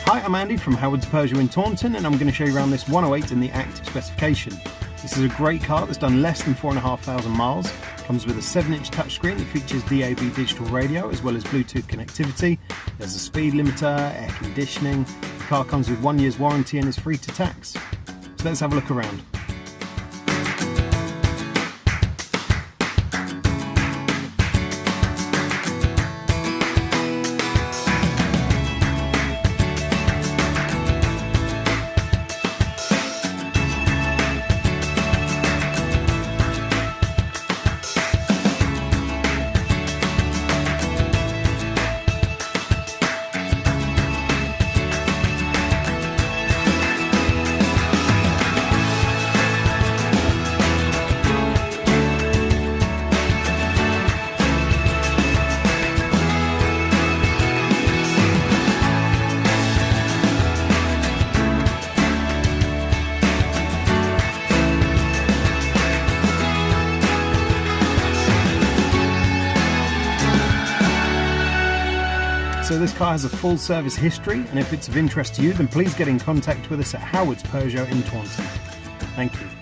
Hi, I'm Andy from Howard's Peugeot in Taunton, and I'm going to show you around this 108 in the active specification. This is a great car that's done less than 4,500 miles, comes with a 7-inch touchscreen that features DAB digital radio as well as Bluetooth connectivity. There's a speed limiter, air conditioning. The car comes with 1 year's warranty and is free to tax. So let's have a look around. So this car has a full service history, and if it's of interest to you, then please get in contact with us at Howard's Peugeot in Taunton. Thank you.